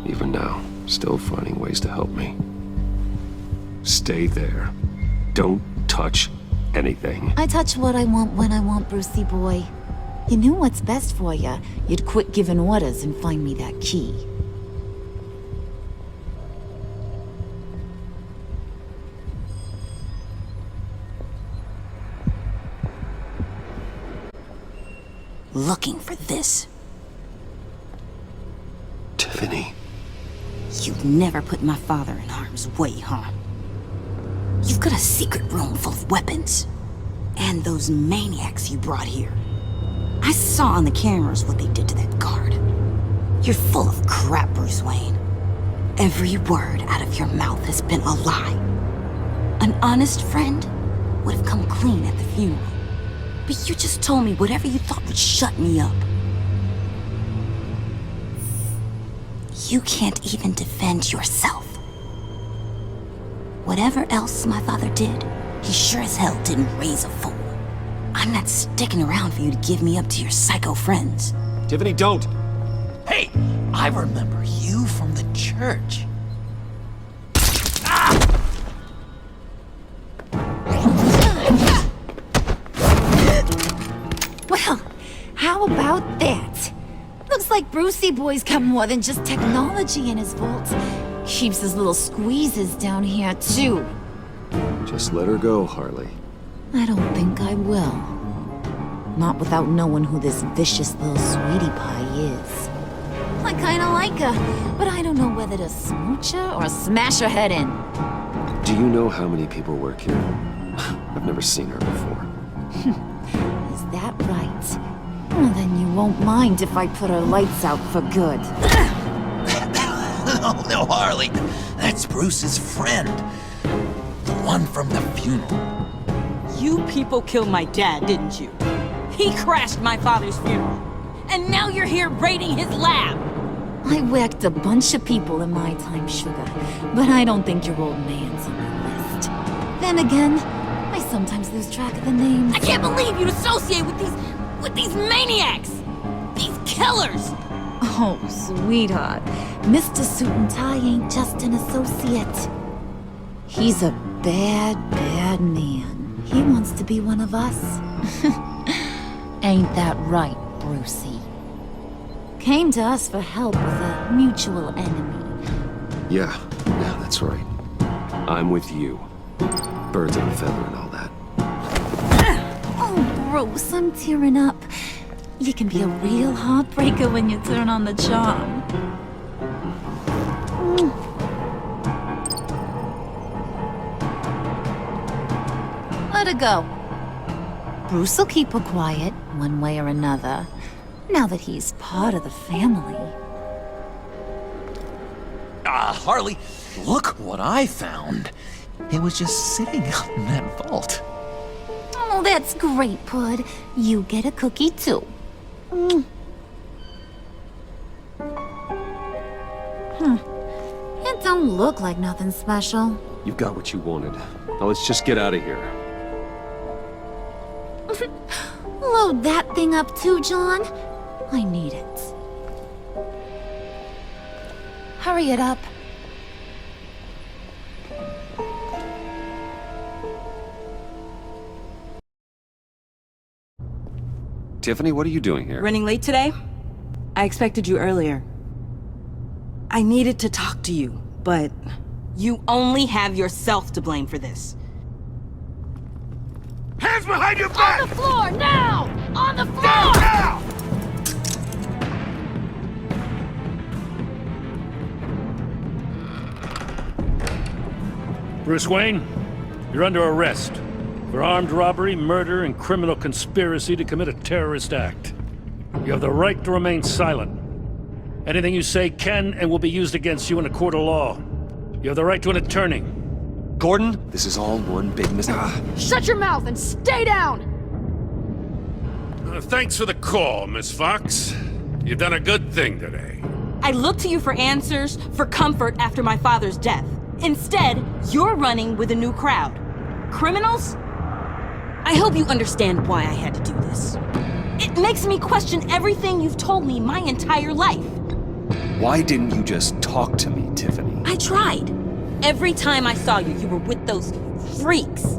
Even now, still finding ways to help me. Stay there. Don't touch anything. I touch what I want when I want, Brucey boy. You knew what's best for you. You'd quit giving orders and find me that key. Looking for this. Tiffany. You'd never put my father in harm's way, huh? You've got a secret room full of weapons. And those maniacs you brought here. I saw on the cameras what they did to that guard. You're full of crap, Bruce Wayne. Every word out of your mouth has been a lie. An honest friend would have come clean at the funeral. But you just told me whatever you thought would shut me up. You can't even defend yourself. Whatever else my father did, he sure as hell didn't raise a fool. I'm not sticking around for you to give me up to your psycho friends. Tiffany, don't! Hey, I remember you from the church. Well, how about that? Looks like Brucey boy's got more than just technology in his vault. Keeps his little squeezes down here, too. Just let her go, Harley. I don't think I will. Not without knowing who this vicious little sweetie pie is. I kinda like her, but I don't know whether to smooch her or smash her head in. Do you know how many people work here? I've never seen her before. Is that right? Well, then you won't mind if I put her lights out for good. Oh, no, Harley. That's Bruce's friend. The one from the funeral. You people killed my dad, didn't you? He crashed my father's funeral. And now you're here raiding his lab! I whacked a bunch of people in my time, Sugar, but I don't think your old man's on the list. Then again, I sometimes lose track of the names. I can't believe you'd associate with these maniacs! These killers! Oh, sweetheart. Mr. Suit and Tie ain't just an associate. He's a bad, bad man. He wants to be one of us. Ain't that right, Brucey? Came to us for help with a mutual enemy. Yeah, that's right. I'm with you. Birds of a feather and all that. Oh, Bruce, I'm tearing up. You can be a real heartbreaker when you turn on the charm. Let her go. Bruce will keep her quiet, one way or another, now that he's part of the family. Harley, look what I found. It was just sitting out in that vault. Oh, that's great, Pud. You get a cookie, too. It don't look like nothing special. You've got what you wanted. Now let's just get out of here. Load that thing up too, John. I need it. Hurry it up. Tiffany, what are you doing here? Running late today? I expected you earlier. I needed to talk to you, but you only have yourself to blame for this. Hands behind your back! On the floor, now! On the floor! Now! Bruce Wayne, you're under arrest for armed robbery, murder, and criminal conspiracy to commit a terrorist act. You have the right to remain silent. Anything you say can and will be used against you in a court of law. You have the right to an attorney. Gordon, this is all one big mistake. Shut your mouth and stay down! Thanks for the call, Miss Fox. You've done a good thing today. I looked to you for answers, for comfort after my father's death. Instead, you're running with a new crowd. Criminals? I hope you understand why I had to do this. It makes me question everything you've told me my entire life. Why didn't you just talk to me, Tiffany? I tried. Every time I saw you, you were with those freaks.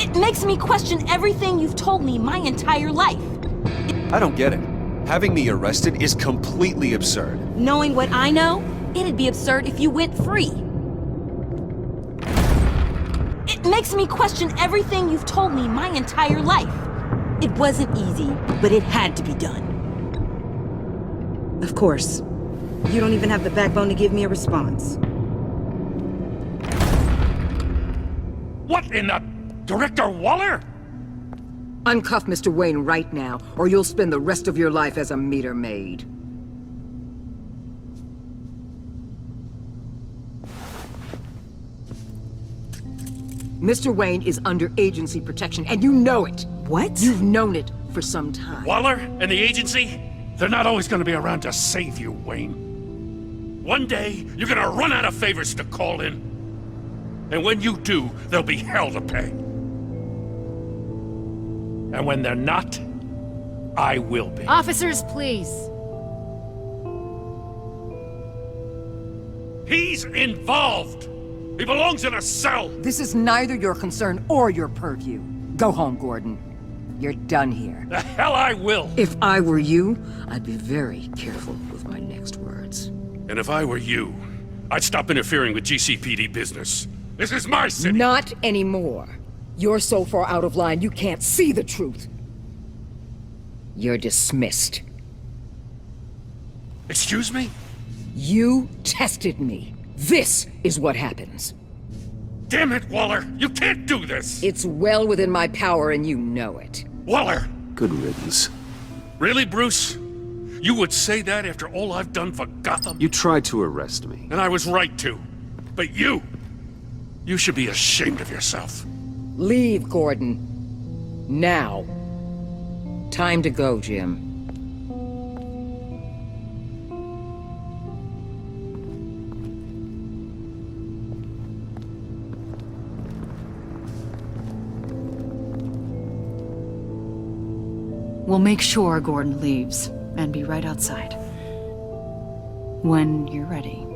It makes me question everything you've told me my entire life. I don't get it. Having me arrested is completely absurd. Knowing what I know, it'd be absurd if you went free. It makes me question everything you've told me my entire life. It wasn't easy, but it had to be done. Of course. You don't even have the backbone to give me a response. What in the... Director Waller? Uncuff Mr. Wayne right now, or you'll spend the rest of your life as a meter maid. Mr. Wayne is under agency protection, and you know it. What? You've known it for some time. Waller and the agency? They're not always gonna be around to save you, Wayne. One day, you're gonna run out of favors to call in. And when you do, there'll be hell to pay. And when they're not, I will be. Officers, please. He's involved! He belongs in a cell! This is neither your concern or your purview. Go home, Gordon. You're done here. The hell I will! If I were you, I'd be very careful with my next words. And if I were you, I'd stop interfering with GCPD business. This is my city! Not anymore. You're so far out of line, you can't see the truth. You're dismissed. Excuse me? You tested me. This is what happens. Damn it, Waller! You can't do this! It's well within my power and you know it. Waller! Good riddance. Really, Bruce? You would say that after all I've done for Gotham? You tried to arrest me. And I was right to. But you should be ashamed of yourself. Leave, Gordon. Now. Time to go, Jim. We'll make sure Gordon leaves, and be right outside. When you're ready.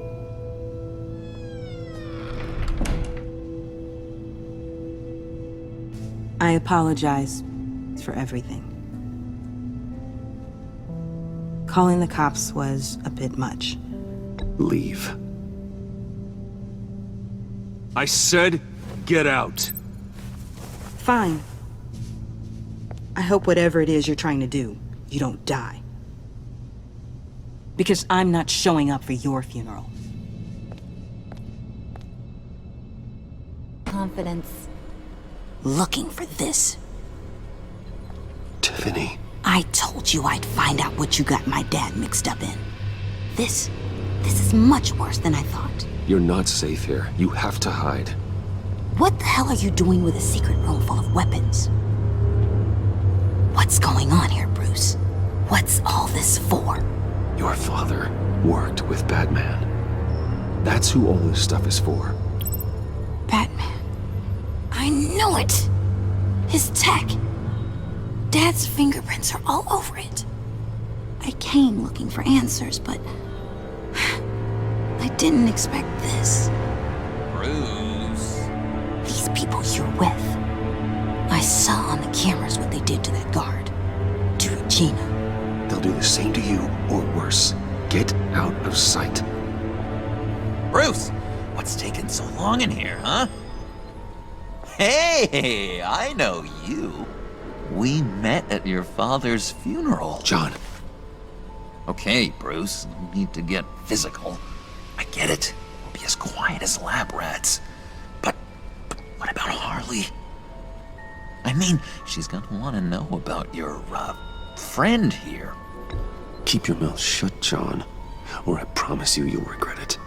I apologize for everything. Calling the cops was a bit much. Leave. I said, get out. Fine. I hope whatever it is you're trying to do, you don't die. Because I'm not showing up for your funeral. Confidence. Looking for this. Tiffany. I told you I'd find out what you got my dad mixed up in. This is much worse than I thought. You're not safe here. You have to hide. What the hell are you doing with a secret room full of weapons? What's going on here, Bruce? What's all this for? Your father worked with Batman. That's who all this stuff is for. Batman. I knew it! His tech. Dad's fingerprints are all over it. I came looking for answers, but I didn't expect this. Bruce. These people you're with. I saw on the cameras what they did to that guard. To Regina. They'll do the same to you, or worse. Get out of sight. Bruce! What's taking so long in here, huh? Hey, I know you. We met at your father's funeral. John. Okay, Bruce, no need to get physical. I get it. We'll be as quiet as lab rats. But what about Harley? I mean, she's gonna want to know about your, friend here. Keep your mouth shut, John, or I promise you'll regret it.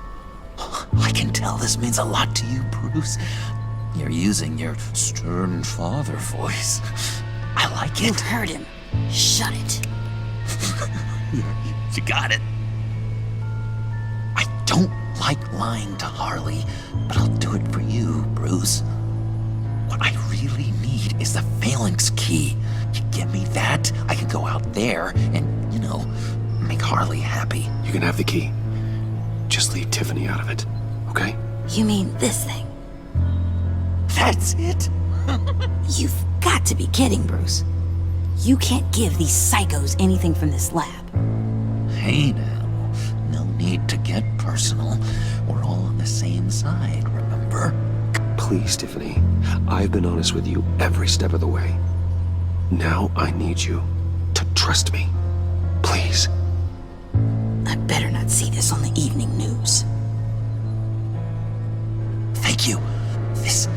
I can tell this means a lot to you, Bruce. You're using your stern father voice. I like You it. heard him. Shut it. You got it. I don't like lying to Harley, but I'll do it for you, Bruce. really need is the phalanx key. You give me that, I can go out there and, make Harley happy. You can have the key. Just leave Tiffany out of it, okay? You mean this thing? That's it? You've got to be kidding, Bruce. You can't give these psychos anything from this lab. Hey now, no need to get personal. We're all on the same side, remember? Please, Tiffany. I've been honest with you every step of the way. Now I need you to trust me. Please. I better not see this on the evening news. Thank you. This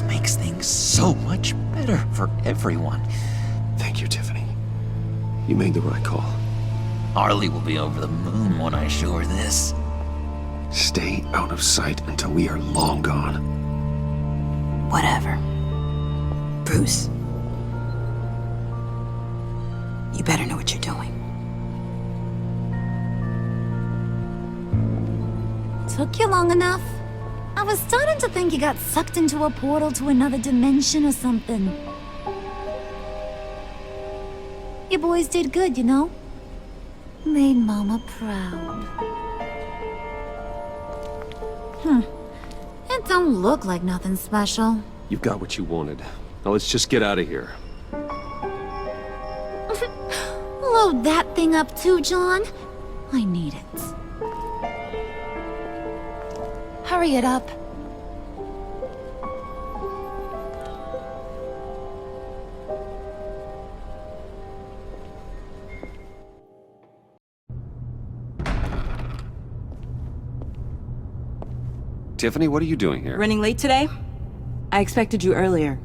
makes things so much better for everyone. Thank you, Tiffany. You made the right call. Harley will be over the moon when I show her this. Stay out of sight until we are long gone. Whatever. Bruce. You better know what you're doing. Took you long enough? I was starting to think you got sucked into a portal to another dimension or something. You boys did good, Made Mama proud. It don't look like nothing special. You've got what you wanted. Now let's just get out of here. Load that thing up too, John. I need it. Hurry it up. Tiffany, what are you doing here? Running late today? I expected you earlier.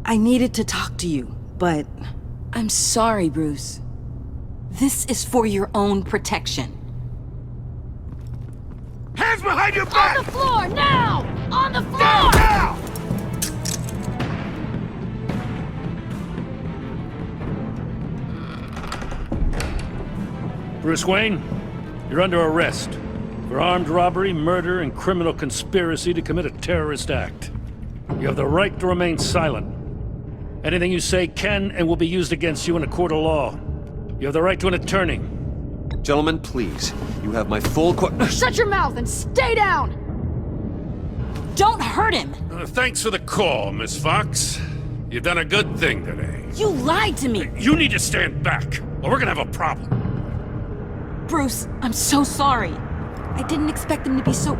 I needed to talk to you, but I'm sorry, Bruce. This is for your own protection. Hands behind your back! On the floor, now! On the floor! Now! Bruce Wayne, you're under arrest for armed robbery, murder, and criminal conspiracy to commit a terrorist act. You have the right to remain silent. Anything you say can and will be used against you in a court of law. You have the right to an attorney. Gentlemen, please. You have my full Shut your mouth and stay down! Don't hurt him! Thanks for the call, Miss Fox. You've done a good thing today. You lied to me! You need to stand back, or we're gonna have a problem. Bruce, I'm so sorry. I didn't expect them to be so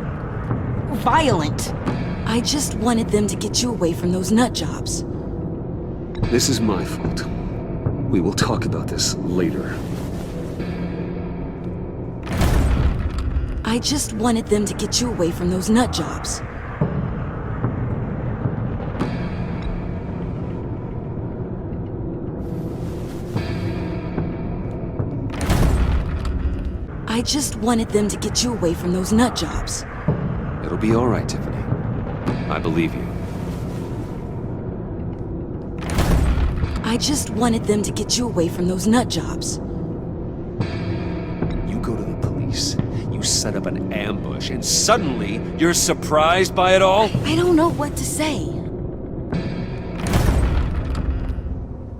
violent. I just wanted them to get you away from those nut jobs. This is my fault. We will talk about this later. I just wanted them to get you away from those nut jobs. I just wanted them to get you away from those nut jobs. It'll be all right, Tiffany. I believe you. I just wanted them to get you away from those nut jobs. You go to the police, you set up an ambush, and suddenly you're surprised by it all? I don't know what to say.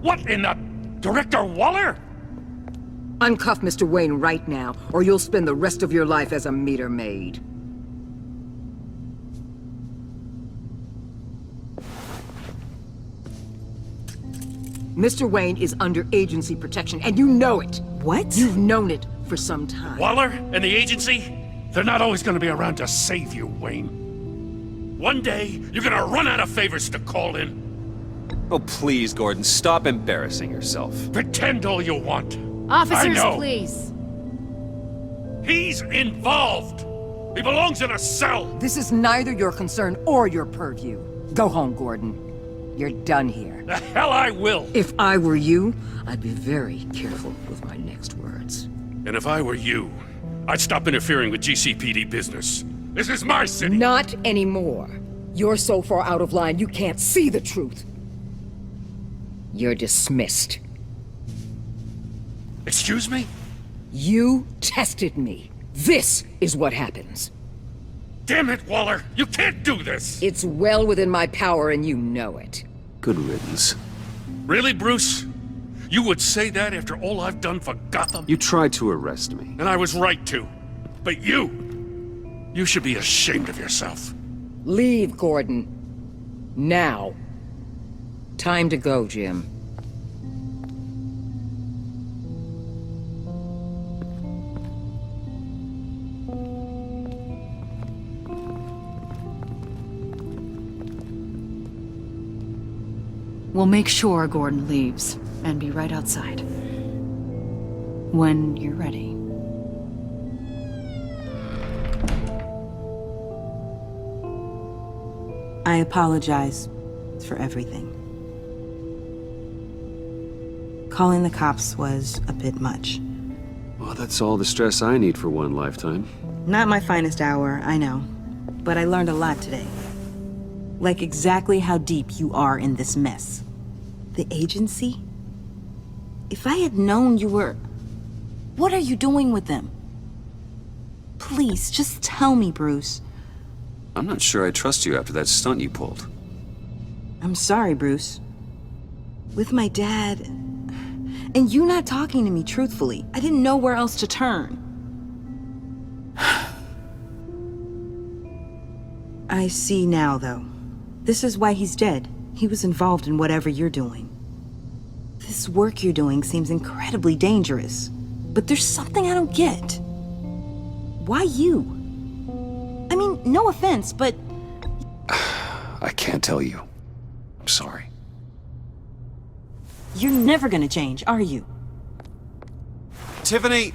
What in the... Director Waller? Uncuff Mr. Wayne right now, or you'll spend the rest of your life as a meter maid. Mr. Wayne is under agency protection, and you know it. What? You've known it for some time. Waller and the agency? They're not always gonna be around to save you, Wayne. One day, you're gonna run out of favors to call in. Oh, please, Gordon, stop embarrassing yourself. Pretend all you want. Officers, I know. please. He's involved. He belongs in a cell. This is neither your concern or your purview. Go home, Gordon. You're done here. The hell I will. If I were you, I'd be very careful with my next words. And if I were you, I'd stop interfering with GCPD business. This is my city. Not anymore. You're so far out of line, you can't see the truth. You're dismissed. Excuse me? You tested me. This is what happens. Damn it, Waller! You can't do this! It's well within my power and you know it. Good riddance. Really, Bruce? You would say that after all I've done for Gotham? You tried to arrest me. And I was right to. But you should be ashamed of yourself. Leave, Gordon. Now. Time to go, Jim. We'll make sure Gordon leaves, and be right outside. When you're ready. I apologize for everything. Calling the cops was a bit much. Well, that's all the stress I need for one lifetime. Not my finest hour, I know. But I learned a lot today. Like exactly how deep you are in this mess. The agency? If I had known you were... What are you doing with them? Please, just tell me, Bruce. I'm not sure I trust you after that stunt you pulled. I'm sorry, Bruce. With my dad... And you not talking to me truthfully, I didn't know where else to turn. I see now, though. This is why he's dead. He was involved in whatever you're doing. This work you're doing seems incredibly dangerous. But there's something I don't get. Why you? I mean, no offense, but... I can't tell you. I'm sorry. You're never gonna change, are you? Tiffany!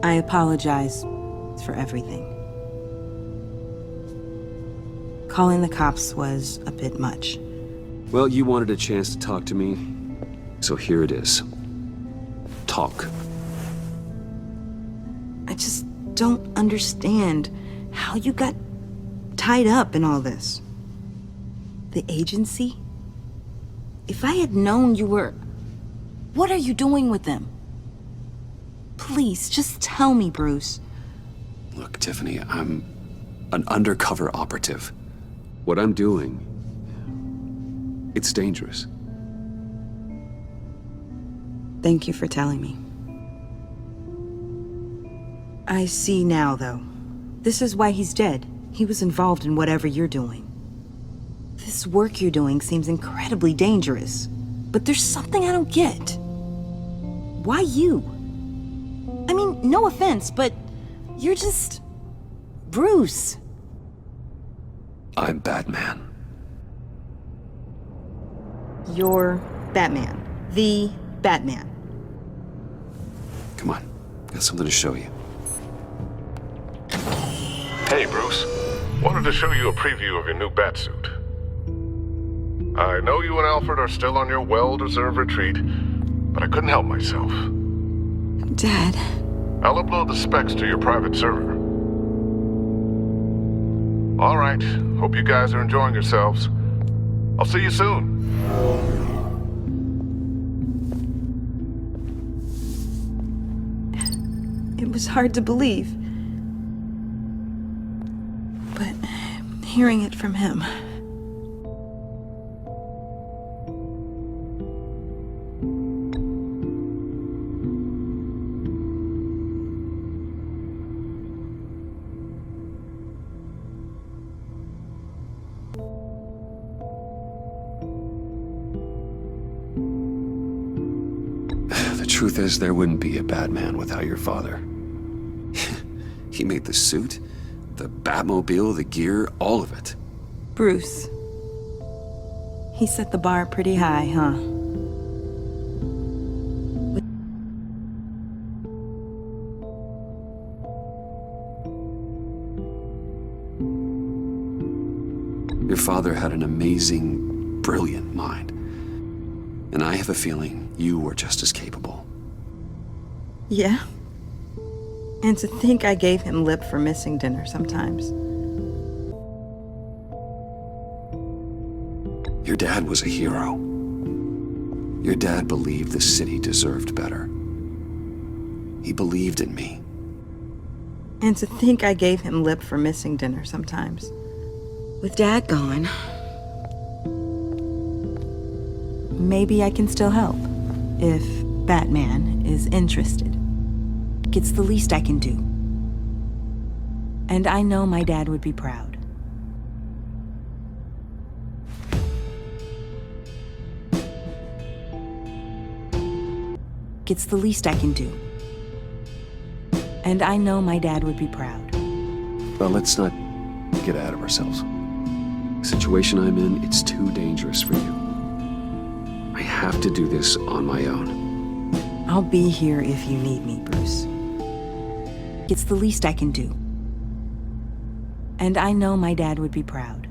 I apologize for everything. Calling the cops was a bit much. Well, you wanted a chance to talk to me, so here it is. Talk. I just don't understand how you got tied up in all this. The agency? If I had known you were... What are you doing with them? Please, just tell me, Bruce. Look, Tiffany, I'm an undercover operative. What I'm doing, it's dangerous. Thank you for telling me. I see now, though. This is why he's dead. He was involved in whatever you're doing. This work you're doing seems incredibly dangerous. But there's something I don't get. Why you? I mean, no offense, but you're just... Bruce. I'm Batman. You're Batman. The Batman. Come on, got something to show you. Hey, Bruce. Wanted to show you a preview of your new Batsuit. I know you and Alfred are still on your well-deserved retreat, but I couldn't help myself. Dad. I'll upload the specs to your private server. All right. Hope you guys are enjoying yourselves. I'll see you soon. It was hard to believe. But hearing it from him... The truth is, there wouldn't be a Batman without your father. He made the suit, the Batmobile, the gear, all of it. Bruce. He set the bar pretty high, huh? Your father had an amazing, brilliant mind. And I have a feeling you were just as capable. Yeah? And to think I gave him lip for missing dinner sometimes. Your dad was a hero. Your dad believed the city deserved better. He believed in me. And to think I gave him lip for missing dinner sometimes. With Dad gone, maybe I can still help. If Batman is interested. It's the least I can do. And I know my dad would be proud. It's the least I can do. And I know my dad would be proud. Well, let's not get out of ourselves. The situation I'm in, it's too dangerous for you. I have to do this on my own. I'll be here if you need me, Bruce. It's the least I can do. And I know my dad would be proud.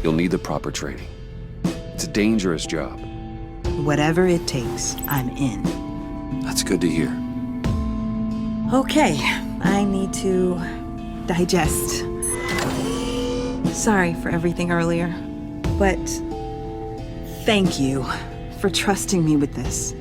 You'll need the proper training. It's a dangerous job. Whatever it takes, I'm in. That's good to hear. Okay, I need to digest. Sorry for everything earlier, but thank you for trusting me with this.